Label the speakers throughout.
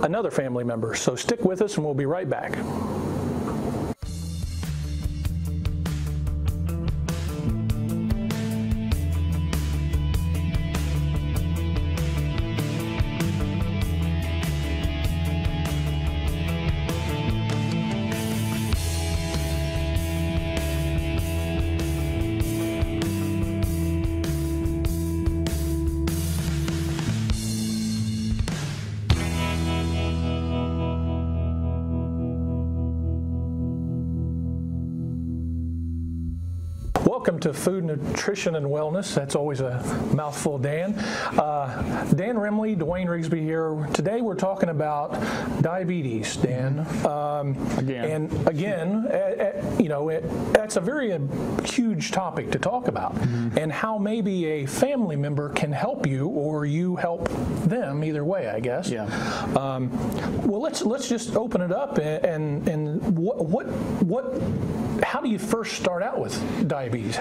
Speaker 1: another family member. So stick with us and we'll be right back. Welcome to Food, Nutrition, and Wellness. That's always a mouthful, Dan. Dan Remley, Duane Rigsby here. Today we're talking about diabetes, Dan. And again, that's a very huge topic to talk about, and how maybe a family member can help you or you help them, either way, I guess.
Speaker 2: Yeah.
Speaker 1: Well, let's just open it up and how do you first start out with diabetes?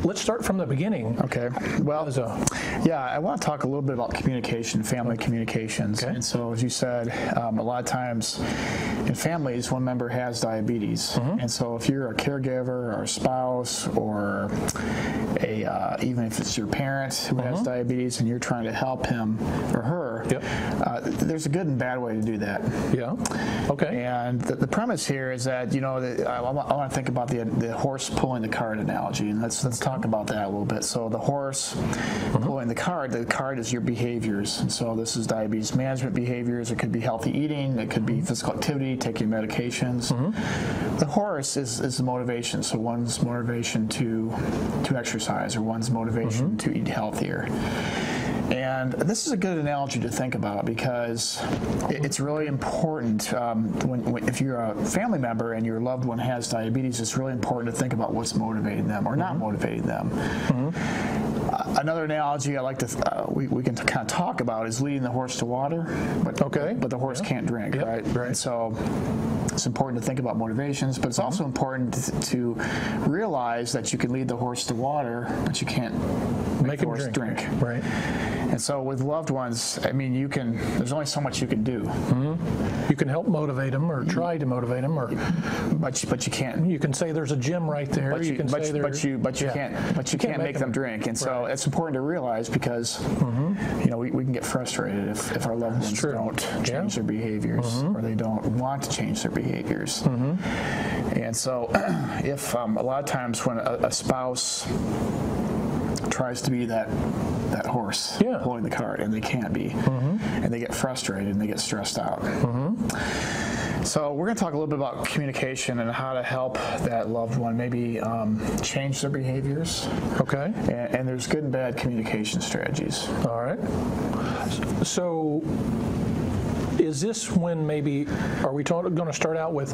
Speaker 1: Let's start from the beginning.
Speaker 2: Okay. Well, I want to talk a little bit about communication, family communications. Okay. And so, as you said, a lot of times in families, one member has diabetes. And so if you're a caregiver or a spouse or even if it's your parent who has diabetes and you're trying to help him or her, there's a good and bad way to do that.
Speaker 1: Yeah. Okay.
Speaker 2: And the premise here is that, I want to think about the horse pulling the cart analogy, and let's talk about that a little bit. So the horse pulling the cart is your behaviors, and so this is diabetes management behaviors. It could be healthy eating, it could be physical activity, taking medications. The horse is the motivation, so one's motivation to exercise or one's motivation to eat healthier. And this is a good analogy to think about because it's really important if you're a family member and your loved one has diabetes, it's really important to think about what's motivating them or not motivating them. Another analogy I like to we can kind of talk about is leading the horse to water, but the horse can't drink, right? And so it's important to think about motivations, but it's also important to realize that you can lead the horse to water, but you can't make the horse drink.
Speaker 1: Right.
Speaker 2: And so with loved ones, I mean, there's only so much you can do.
Speaker 1: You can help motivate them or try to motivate them,
Speaker 2: but you can't.
Speaker 1: You can say there's a gym right there.
Speaker 2: But you can't make them drink. And so it's important to realize because we can get frustrated if our loved ones don't change their behaviors or they don't want to change their behaviors. And so if a lot of times when a spouse tries to be that horse pulling the cart and they can't be, and they get frustrated and they get stressed out. So we're going to talk a little bit about communication and how to help that loved one maybe change their behaviors. Okay. And there's good and bad communication strategies.
Speaker 1: All right. So is this when maybe, are we going to start out with,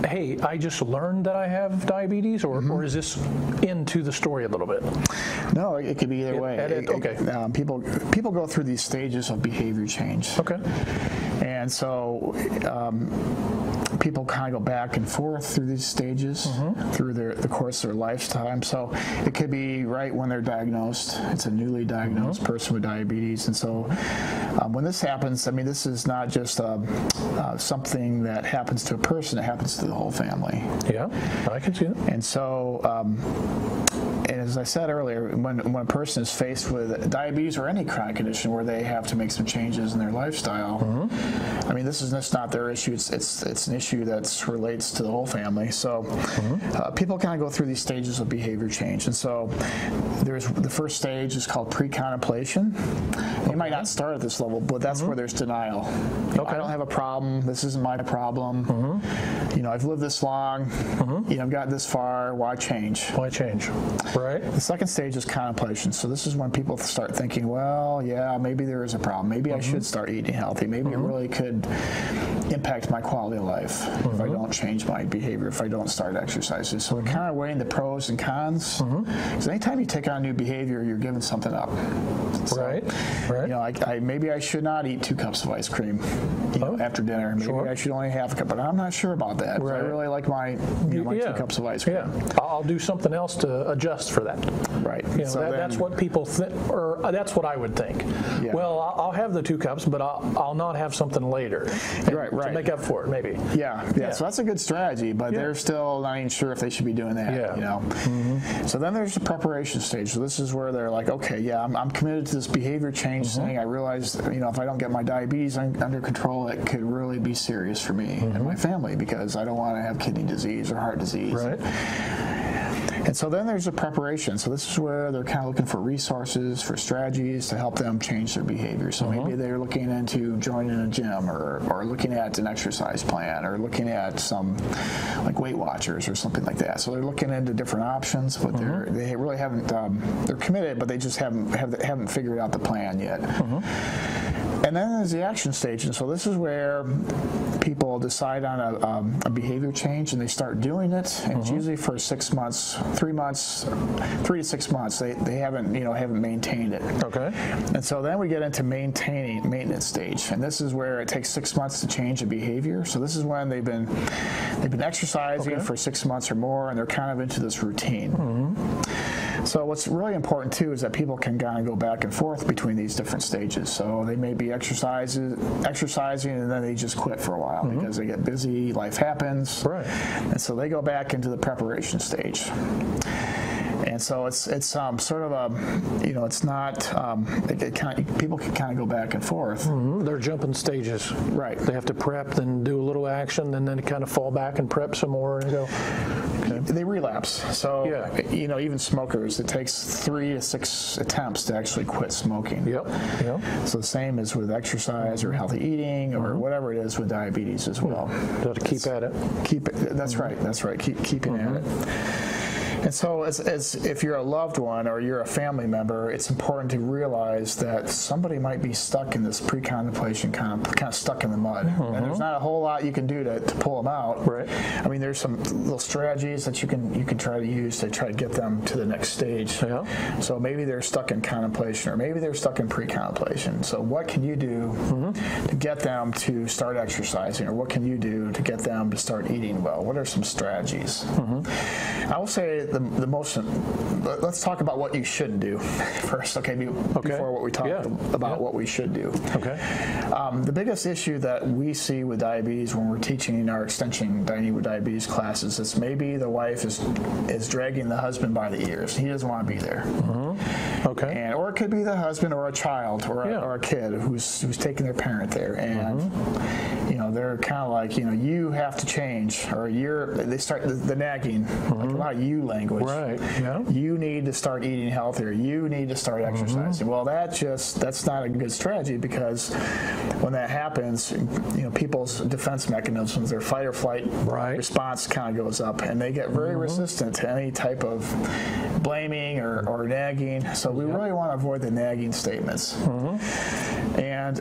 Speaker 1: hey, I just learned that I have diabetes, or is this into the story a little bit?
Speaker 2: No, it could be either way. People go through these stages of behavior change. Okay. And so people kind of go back and forth through these stages through the course of their lifetime. So it could be right when they're diagnosed. It's a newly diagnosed person with diabetes. And so when this happens, I mean, this is not just something that happens to a person, it happens to the whole family.
Speaker 1: Yeah, I can see that.
Speaker 2: And so, and as I said earlier, when a person is faced with diabetes or any chronic condition where they have to make some changes in their lifestyle, I mean, this is just not their issue. It's an issue that relates to the whole family. So people kind of go through these stages of behavior change. And so there's the first stage is called pre-contemplation. You might not start at this level, but that's where there's denial. I don't have a problem. This isn't my problem. I've lived this long. I've gotten this far. Why change?
Speaker 1: Why change? Right.
Speaker 2: The second stage is contemplation. So this is when people start thinking, well, yeah, maybe there is a problem. Maybe I should start eating healthy. Maybe it really could could impact my quality of life if I don't change my behavior, if I don't start exercising. So we're kind of weighing the pros and cons. Because anytime you take on new behavior, you're giving something up. So,
Speaker 1: right.
Speaker 2: You know, maybe I should not eat 2 cups of ice cream after dinner. Maybe I should only have a cup, but I'm not sure about that. I really like my 2 cups of ice cream.
Speaker 1: Yeah, I'll do something else to adjust for that.
Speaker 2: Right.
Speaker 1: You know, that's what people think, or that's what I would think.
Speaker 2: Yeah.
Speaker 1: Well, I'll have the 2 cups, but I'll not have something later. To make up for it, maybe.
Speaker 2: Yeah. So that's a good strategy, but they're still not even sure if they should be doing that.
Speaker 1: Yeah.
Speaker 2: You know. So then there's the preparation stage. So this is where they're like, okay, I'm committed to this behavior change thing. I realize, you know, if I don't get my diabetes under control, it could really be serious for me and my family, because I don't want to have kidney disease or heart disease.
Speaker 1: Right.
Speaker 2: And so then there's a preparation. So this is where they're kind of looking for resources, for strategies to help them change their behavior. So maybe they're looking into joining a gym, or looking at an exercise plan, or looking at some like Weight Watchers or something like that. So they're looking into different options, but they really haven't. They're committed, but they just haven't figured out the plan yet. And then there's the action stage, and so this is where people decide on a behavior change, and they start doing it. And it's usually for 6 months, 3 to 6 months. They haven't maintained it.
Speaker 1: Okay.
Speaker 2: And so then we get into maintenance stage, and this is where it takes 6 months to change a behavior. So this is when they've been exercising for 6 months or more, and they're kind of into this routine. So what's really important too is that people can kind of go back and forth between these different stages. So they may be exercising and then they just quit for a while because they get busy, life happens.
Speaker 1: Right.
Speaker 2: And so they go back into the preparation stage. And so it's sort of a, you know, it's not, people can kind of go back and forth.
Speaker 1: They're jumping stages.
Speaker 2: Right.
Speaker 1: They have to prep, then do a little action, and then kind of fall back and prep some more and go. Okay.
Speaker 2: They relapse. So, you know, even smokers, it takes 3 to 6 attempts to actually quit smoking.
Speaker 1: Yep.
Speaker 2: So the same as with exercise or healthy eating or whatever it is with diabetes as well.
Speaker 1: So to keep at it.
Speaker 2: That's right. Keeping at it. And so as if you're a loved one or you're a family member, it's important to realize that somebody might be stuck in this pre-contemplation, kind of stuck in the mud. And there's not a whole lot you can do to pull them out.
Speaker 1: Right.
Speaker 2: I mean, there's some little strategies that you can try to use to try to get them to the next stage.
Speaker 1: Yeah.
Speaker 2: So maybe they're stuck in contemplation, or maybe they're stuck in pre-contemplation. So what can you do to get them to start exercising, or what can you do to get them to start eating well? What are some strategies? I will say the most, let's talk about what you shouldn't do first, before what we talk about what we should do.
Speaker 1: Okay.
Speaker 2: The biggest issue that we see with diabetes when we're teaching in our extension dining with diabetes classes is maybe the wife is dragging the husband by the ears. He doesn't want to be there.
Speaker 1: Okay.
Speaker 2: Or it could be the husband or a child or a kid who's taking their parent there, and you know, they're kind of like, you know, you have to change, or they start the nagging, like a lot of you language.
Speaker 1: Right. Yeah.
Speaker 2: You need to start eating healthier. You need to start exercising. Well, that's not a good strategy, because when that happens, you know, people's defense mechanisms, their fight or flight response kind of goes up, and they get very resistant to any type of blaming or nagging. So we really want to avoid the nagging statements. And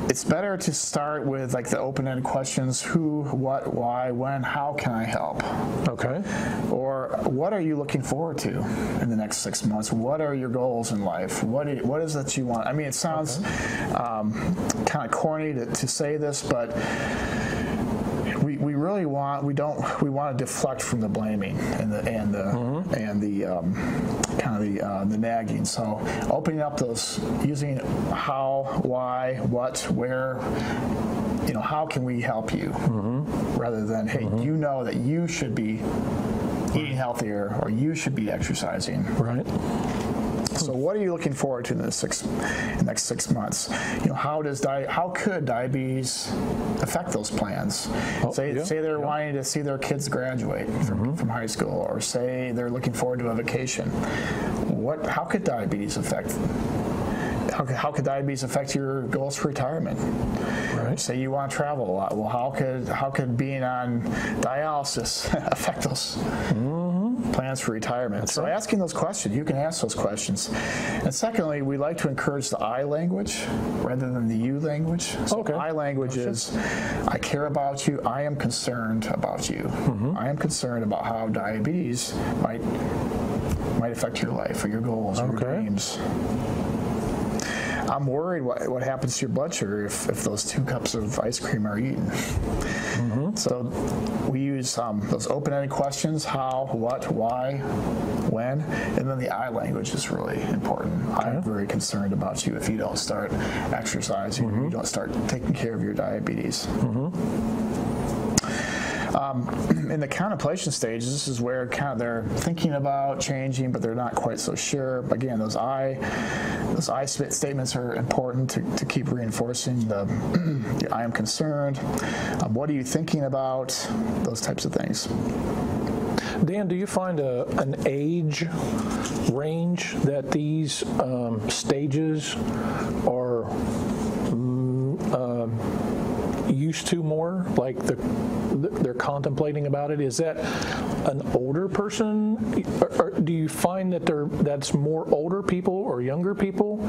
Speaker 2: it's better to start with like the open-ended questions: who, what, why, when, how can I help?
Speaker 1: Okay.
Speaker 2: Or what are you looking forward to in the next 6 months? What are your goals in life? What is it you want? I mean, it sounds kind of corny to say this, but we really want to deflect from the blaming and the nagging. So opening up those, using how, why, what, where. You know, how can we help you? Rather than, hey, you know that you should be eating healthier, or you should be exercising. Right. So what are you looking forward to in the next 6 months? You know, how could diabetes affect those plans? Say they're wanting to see their kids graduate from high school, or say they're looking forward to a vacation. How could diabetes affect? How could diabetes affect your goals for retirement? Right. Say you want to travel a lot. Well, how could being on dialysis affect those? plans for retirement. So asking those questions, you can ask those questions. And secondly, we like to encourage the I language rather than the you language. So I language is, I care about you, I am concerned about you. I am concerned about how diabetes might affect your life or your goals or your dreams. I'm worried what happens to your blood sugar if those 2 cups of ice cream are eaten. So we use those open-ended questions, how, what, why, when, and then the I language is really important. I'm very concerned about you if you don't start exercising, if you don't start taking care of your diabetes. In the contemplation stage, this is where kind of they're thinking about changing, but they're not quite so sure. Again, those I statements are important to keep reinforcing the I am concerned. What are you thinking about? Those types of things.
Speaker 1: Dan, do you find an age range that these stages are used to more, like they're contemplating about it? Is that an older person, or do you find that that's more older people or younger people,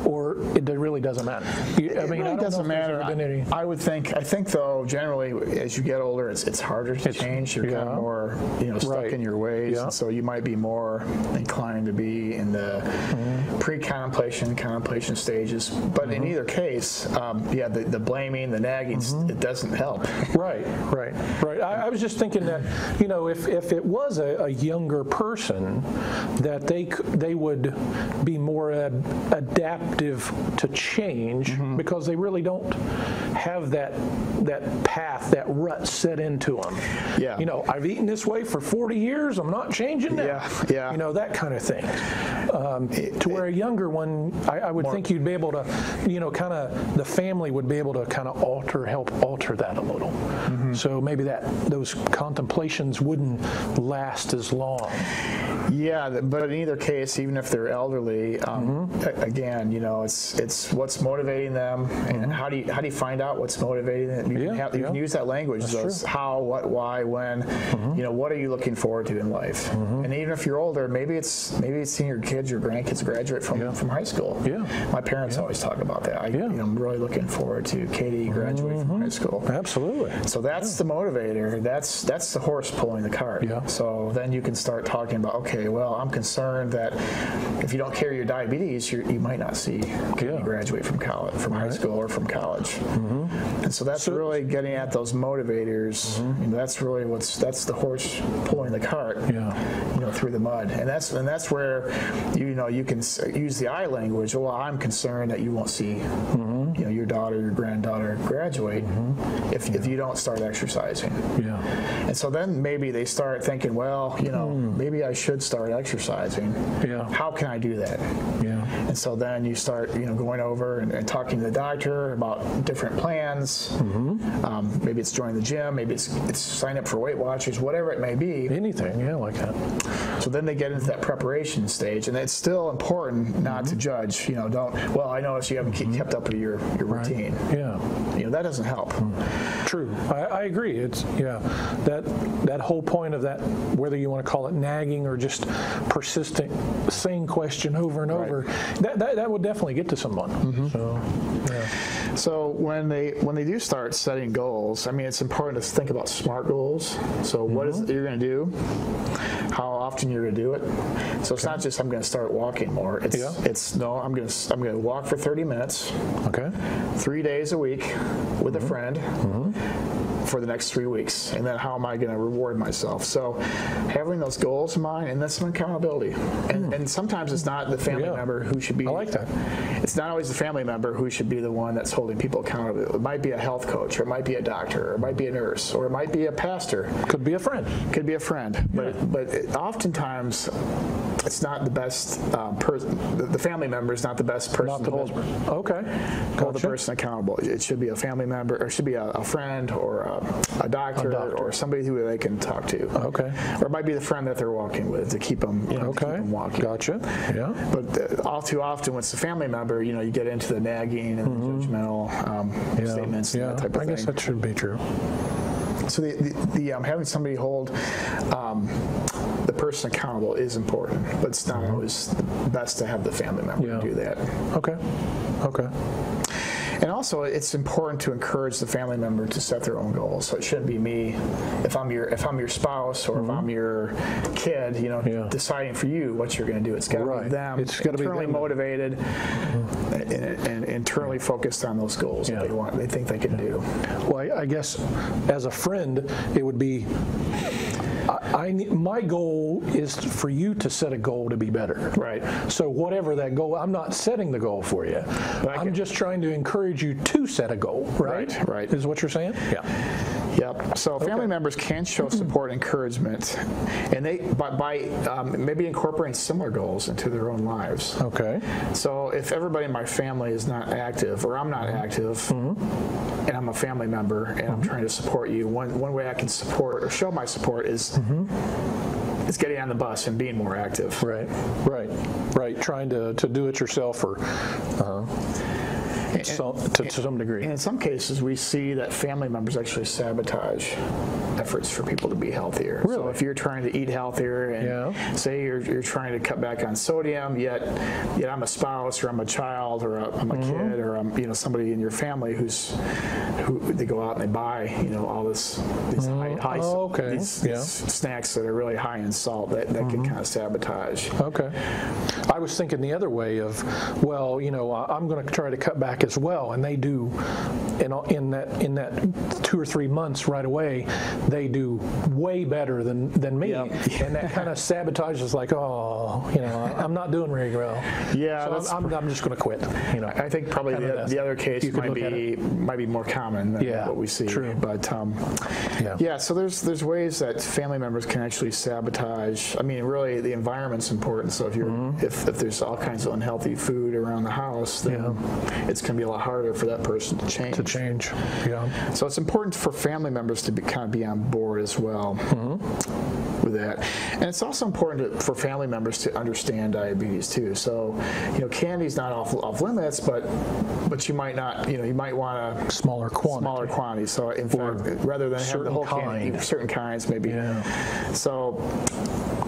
Speaker 1: or it really doesn't matter?
Speaker 2: It really doesn't matter. I think though, generally, as you get older, it's harder to change. You're kind of more, stuck in your ways, and so you might be more inclined to be in the contemplation stages. But in either case, the blaming, the nagging, it doesn't help.
Speaker 1: Right. I was just thinking that, if it was a younger person, that they would be more adaptive to change because they really don't have that path, that rut set into them. Yeah. I've eaten this way for 40 years. I'm not changing that. Yeah. That kind of thing. To where a younger one, I would think you'd be able to, kind of the family would be able to kind of help alter that a little. So maybe those contemplations wouldn't last as long.
Speaker 2: Yeah, but in either case, even if they're elderly, again, it's what's motivating them, and how do you find out what's motivating them? You can use that language, those how, what, why, when. What are you looking forward to in life? And even if you're older, maybe it's seeing your kids, your grandkids graduate from high school. Yeah, my parents always talk about that. I'm really looking forward to Katie graduating from high school.
Speaker 1: Absolutely.
Speaker 2: So that's the motivator. That's the horse pulling the cart. Yeah. So then you can start talking about, okay, well, I'm concerned that if you don't carry your diabetes, you might not see Katie graduate from college, from high school or from college. And so that's really getting at those motivators. That's really that's the horse pulling the cart. Through the mud, and that's where you can use the I language. Well, I'm concerned that you won't see your daughter, your granddaughter graduate if you don't start exercising. And so then maybe they start thinking, well, maybe I should start exercising. How can I do that? And so then you start going over and talking to the doctor about different plans. Maybe it's join the gym, maybe it's sign up for Weight Watchers, whatever it may be.
Speaker 1: Anything, like that.
Speaker 2: So then they get into that preparation stage, and it's still important not to judge. Well, I noticed you haven't kept up with your routine. That doesn't help.
Speaker 1: True. I agree. It's that whole point of that, whether you want to call it nagging or just persistent, same question over and over, that would definitely get to someone.
Speaker 2: So when they do start setting goals, I mean, it's important to think about SMART goals. So what is it you're going to do? How often you're going to do it? So it's not just I'm going to start walking more. It's no, I'm going to walk for 30 minutes. 3 days a week with a friend. For the next 3 weeks, and then how am I going to reward myself? So having those goals in mind, and then some accountability. And sometimes it's not the family member who should be.
Speaker 1: I like that.
Speaker 2: It's not always the family member who should be the one that's holding people accountable. It might be a health coach, or it might be a doctor, or it might be a nurse, or it might be a pastor.
Speaker 1: Could be a friend.
Speaker 2: Could be a friend. But oftentimes it's not the best the family member is not the best person to hold the person accountable. It should be a family member, or it should be a friend, or a doctor, or somebody who they can talk to. Or it might be the friend that they're walking with to keep them, keep them walking.
Speaker 1: Gotcha. Yeah.
Speaker 2: But all too often, when it's a family member, you get into the nagging and the judgmental statements and that type of thing.
Speaker 1: I guess that should be true.
Speaker 2: So the having somebody hold the person accountable is important, but it's not always best to have the family member do that.
Speaker 1: Okay.
Speaker 2: And also, it's important to encourage the family member to set their own goals. So it shouldn't be me, if I'm your spouse or if I'm your kid, deciding for you what you're going to do. It's got to be them. It's got to be internally motivated and internally focused on those goals that they think they can do.
Speaker 1: Well, I guess as a friend, it would be. My goal is for you to set a goal to be better.
Speaker 2: Right.
Speaker 1: So whatever that goal, I'm not setting the goal for you. I'm just trying to encourage you to set a goal. Right.
Speaker 2: Right.
Speaker 1: Is what you're saying? Yeah.
Speaker 2: Yep. So family members can show support and encouragement, and they by maybe incorporating similar goals into their own lives.
Speaker 1: Okay.
Speaker 2: So if everybody in my family is not active, or I'm not active, and I'm a family member, and I'm trying to support you, one way I can support or show my support is getting on the bus and being more active.
Speaker 1: Right. Trying to do it yourself, or to some degree.
Speaker 2: And in some cases, we see that family members actually sabotage efforts for people to be healthier.
Speaker 1: Really?
Speaker 2: So if you're trying to eat healthier and say you're trying to cut back on sodium, yet I'm a spouse, or I'm a child, or I'm a kid, or I'm somebody in your family who they go out and they buy all these snacks that are really high in salt that can kind of sabotage.
Speaker 1: Okay. I was thinking the other way of, I'm going to try to cut back as well, and they do in that 2 or 3 months right away, they do way better than me, and that kind of sabotages, like, I'm not doing very well.
Speaker 2: Yeah,
Speaker 1: so I'm just going to quit.
Speaker 2: I think probably the other case might be more common than what we see.
Speaker 1: True.
Speaker 2: But so there's ways that family members can actually sabotage. I mean, really, the environment's important. So if there's all kinds of unhealthy food around the house, then it's going to be a lot harder for that person to change.
Speaker 1: Yeah.
Speaker 2: So it's important for family members to be on board as well with that. And it's also important for family members to understand diabetes too. So, candy's not off limits, but you might not, you might want a
Speaker 1: smaller quantity.
Speaker 2: So in fact, rather than have the whole candy, certain kinds maybe. Yeah. So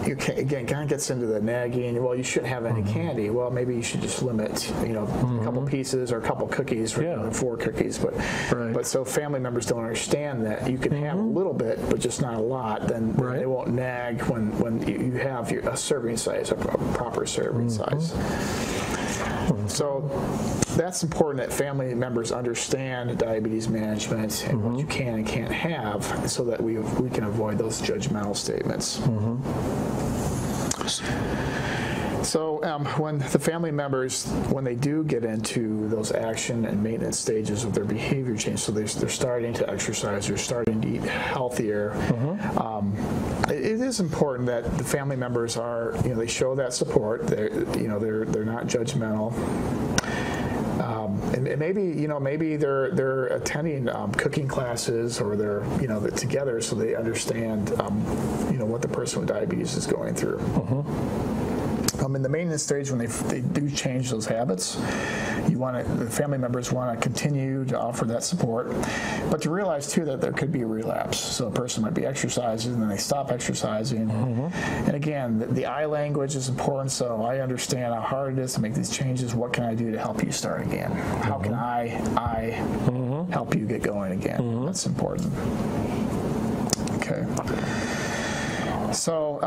Speaker 2: you can, again, kind of gets into the nagging. Well, you shouldn't have any candy. Well, maybe you should just limit, a couple pieces or a couple cookies, rather than 4 cookies. But so family members don't understand that you can have a little bit, but just not a lot. Then they won't nag when you have a serving size, a proper serving size. So that's important that family members understand diabetes management and what you can and can't have, so that we can avoid those judgmental statements. So when the family members, when they do get into those action and maintenance stages of their behavior change, so they're starting to exercise, they're starting to eat healthier, it is important that the family members are, they show that support. They're not judgmental. And maybe they're attending cooking classes, or they're together, so they understand what the person with diabetes is going through. In the maintenance stage, when they do change those habits, the family members want to continue to offer that support, but to realize too that there could be a relapse. So a person might be exercising and then they stop exercising. And again, the I language is important. So I understand how hard it is to make these changes. What can I do to help you start again? How can I help you get going again? That's important. Okay. So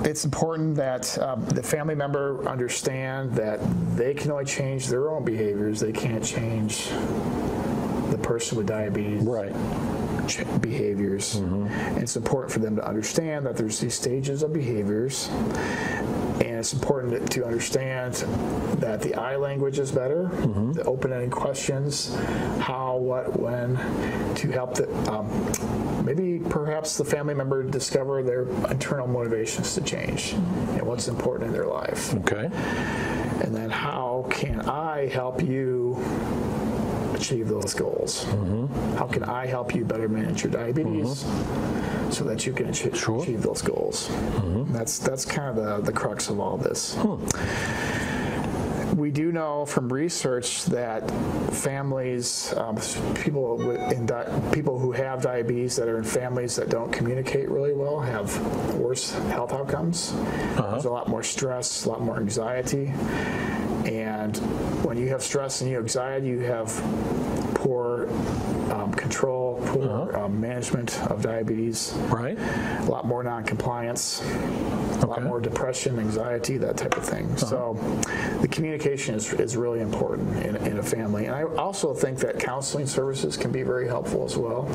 Speaker 2: it's important that the family member understand that they can only change their own behaviors. They can't change the person with diabetes behaviors. And it's important for them to understand that there's these stages of behaviors. And it's important to understand that the I language is better, the open-ended questions, how, what, when, to help maybe perhaps the family member discover their internal motivations to change and what's important in their life.
Speaker 1: Okay.
Speaker 2: And then how can I help you achieve those goals? How can I help you better manage your diabetes so that you can achieve those goals? That's kind of the crux of all this. We do know from research that families, people who have diabetes that are in families that don't communicate really well have worse health outcomes. There's a lot more stress, a lot more anxiety. And when you have stress and anxiety, you have poor control, poor management of diabetes.
Speaker 1: Right.
Speaker 2: A lot more non-compliance, a lot more depression, anxiety, that type of thing. So the communication is really important in a family. And I also think that counseling services can be very helpful as well.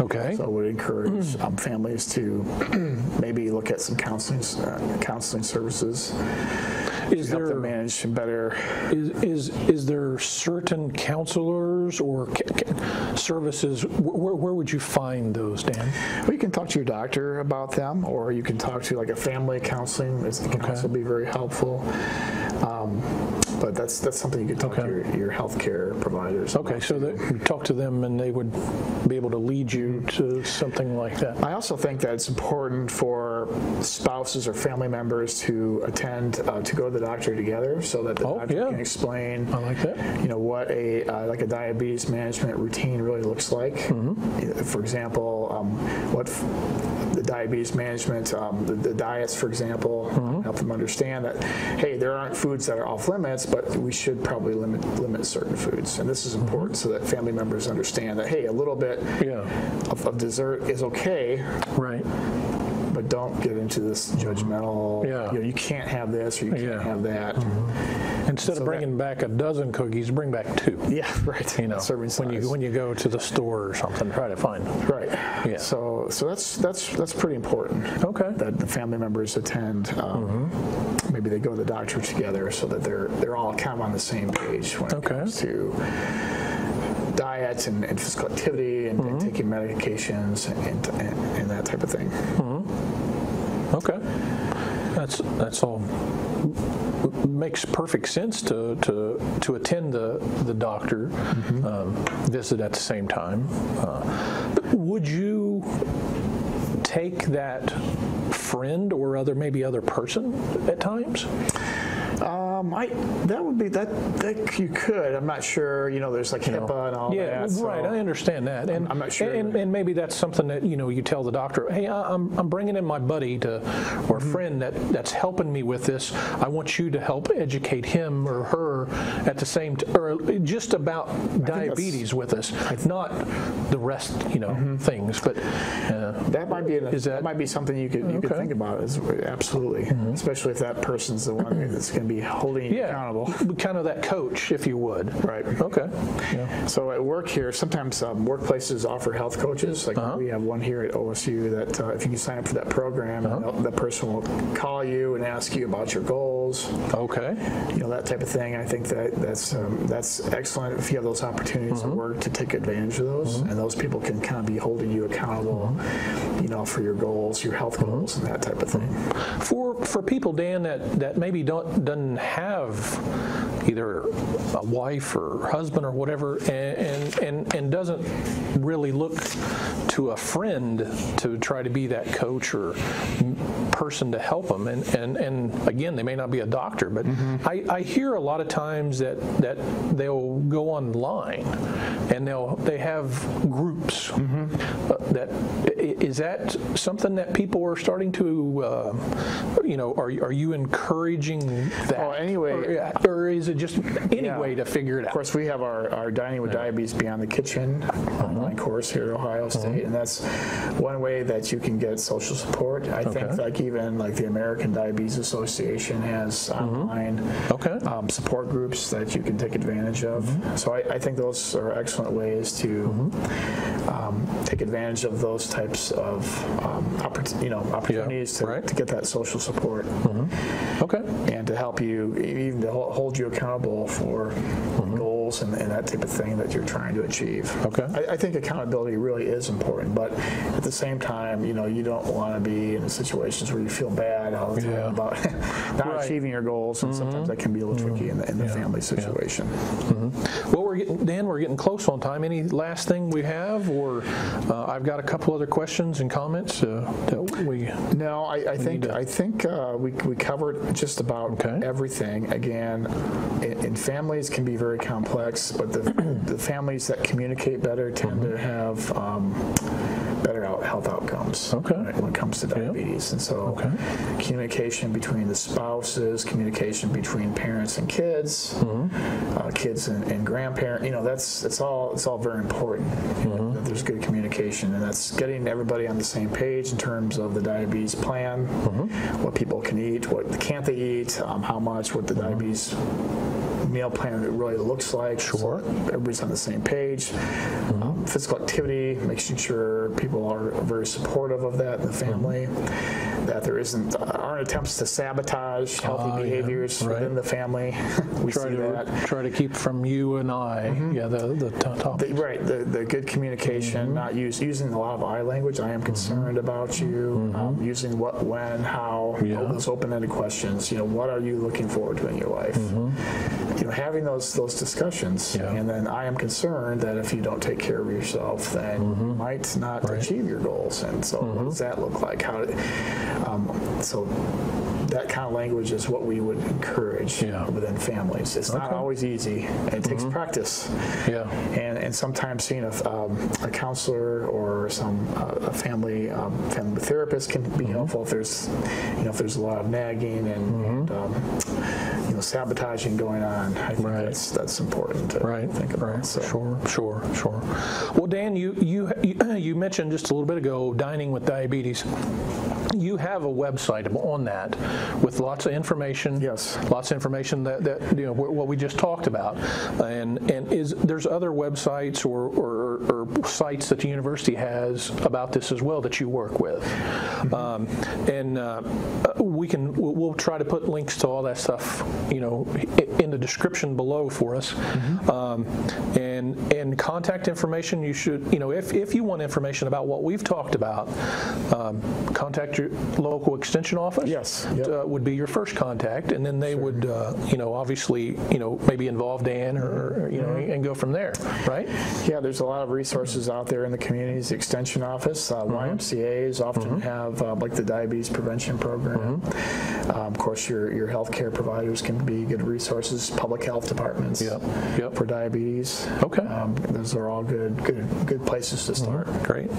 Speaker 1: Okay.
Speaker 2: So I would encourage families to maybe look at some counseling services.
Speaker 1: Is
Speaker 2: help
Speaker 1: there
Speaker 2: them manage better?
Speaker 1: Is there certain counselors or services? Where would you find those, Dan?
Speaker 2: Well, you can talk to your doctor about them, or you can talk to like a family counseling. It can also be very helpful. But that's something you can talk to your healthcare providers about.
Speaker 1: So that you talk to them and they would be able to lead you to something like that.
Speaker 2: I also think that it's important for spouses or family members to attend to go to the doctor together, so that the doctor can explain.
Speaker 1: I like that.
Speaker 2: What a like a diabetes management routine really looks like. For example, what the diabetes management, the diets, for example, help them understand that, hey, there aren't foods that are off limits, but we should probably limit certain foods. And this is important so that family members understand that, hey, a little bit of dessert is okay.
Speaker 1: Right.
Speaker 2: But don't get into this judgmental, you can't have this or you can't have that.
Speaker 1: Instead of bringing back a dozen cookies, bring back 2.
Speaker 2: Yeah, right.
Speaker 1: Serving size. When you go to the store or something, try to find.
Speaker 2: Right. Yeah. So that's pretty important.
Speaker 1: Okay.
Speaker 2: That the family members attend. Maybe they go to the doctor together so that they're all kind of on the same page when it comes to diet and physical activity and taking medications and that type of thing.
Speaker 1: Okay. That's all. Makes perfect sense to attend the doctor visit at the same time. Would you take that friend or maybe other person at times? That you could. I'm not sure. There's like HIPAA and all that. Yeah, right. I understand that, and
Speaker 2: I'm not sure.
Speaker 1: And maybe that's something that you tell the doctor. Hey, I'm bringing in my buddy or friend that's helping me with this. I want you to help educate him or her at the same or just about diabetes with us, not the rest things. But
Speaker 2: that might be that might be something you could think about. Absolutely, especially if that person's the one that's going to be holding you accountable.
Speaker 1: Kind of that coach, if you would.
Speaker 2: Right.
Speaker 1: Okay. Yeah.
Speaker 2: So at work here, sometimes workplaces offer health coaches. Like we have one here at OSU that if you can sign up for that program, that person will call you and ask you about your goals.
Speaker 1: Okay.
Speaker 2: That type of thing. I think that's excellent if you have those opportunities at work to take advantage of those, and those people can kind of be holding you accountable, for your goals, your health goals, and that type of thing.
Speaker 1: For people, Dan, that maybe doesn't have either a wife or husband or whatever, and doesn't really look to a friend to try to be that coach or person to help them, and again, they may not be a doctor, but I hear a lot of times that they'll go online and they have groups. Is that something that people are starting to are you encouraging that?
Speaker 2: Well, anyway,
Speaker 1: or is it just any way to figure it out?
Speaker 2: Of course, we have our Dining with Diabetes Beyond the Kitchen online course here at Ohio State, and that's one way that you can get social support. I think even the American Diabetes Association has online support groups that you can take advantage of. So I think those are excellent ways to take advantage of those types of opportunities to get that social support. And to help you, even to hold you accountable for goals goals and that type of thing that you're trying to achieve.
Speaker 1: Okay.
Speaker 2: I think accountability really is important, but at the same time, you don't want to be in situations where you feel bad all the time about not achieving your goals, and sometimes that can be a little tricky in the family situation.
Speaker 1: Well, we're getting close on time. Any last thing we have, or I've got a couple other questions and comments that we.
Speaker 2: No, I think we covered just about everything. Again, in families can be very complex, but the families that communicate better tend to have better health outcomes when it comes to diabetes. And so communication between the spouses, communication between parents and kids, kids and grandparents, it's all very important. That there's good communication, and that's getting everybody on the same page in terms of the diabetes plan, what people can eat, what can't they eat, how much, what the diabetes meal plan really looks like.
Speaker 1: Sure.
Speaker 2: So everybody's on the same page. Physical activity, making sure people are very supportive of that in the family. That there aren't attempts to sabotage healthy behaviors within the family. We
Speaker 1: try to keep from you and I. The topic.
Speaker 2: The good communication, not using a lot of I language. I am concerned about you. Using what, when, how. Those open-ended questions. What are you looking forward to in your life? Having those discussions, and then I am concerned that if you don't take care of yourself, then you might not achieve your goals. And so, what does that look like? So that kind of language is what we would encourage within families. It's not always easy. It takes practice. And sometimes seeing a counselor or a family therapist can be helpful if there's a lot of nagging and sabotaging going on. I think that's important to think about. So.
Speaker 1: Sure. Well, Dan, you mentioned just a little bit ago dining with diabetes. You have a website on that with lots of information.
Speaker 2: Yes.
Speaker 1: Lots of information that what we just talked about, and there's other websites or sites that the university has about this as well that you work with, we'll try to put links to all that stuff in the description below for us, and contact information. You should if you want information about what we've talked about, contact your local extension office.
Speaker 2: Yes.
Speaker 1: Would be your first contact, and then they would obviously maybe involve Dan or and go from there, right?
Speaker 2: Yeah, there's a lot of resources out there in the community's extension office. YMCA's often have like the diabetes prevention program. Of course, your healthcare providers can be good resources. Public health departments for diabetes.
Speaker 1: Okay,
Speaker 2: those are all good places to start.
Speaker 1: Great.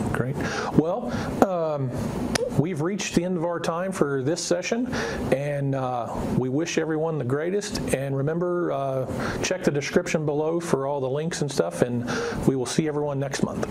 Speaker 1: Well, we've reached the end of our time for this session, and we wish everyone the greatest. And remember, check the description below for all the links and stuff, and we will see everyone next month.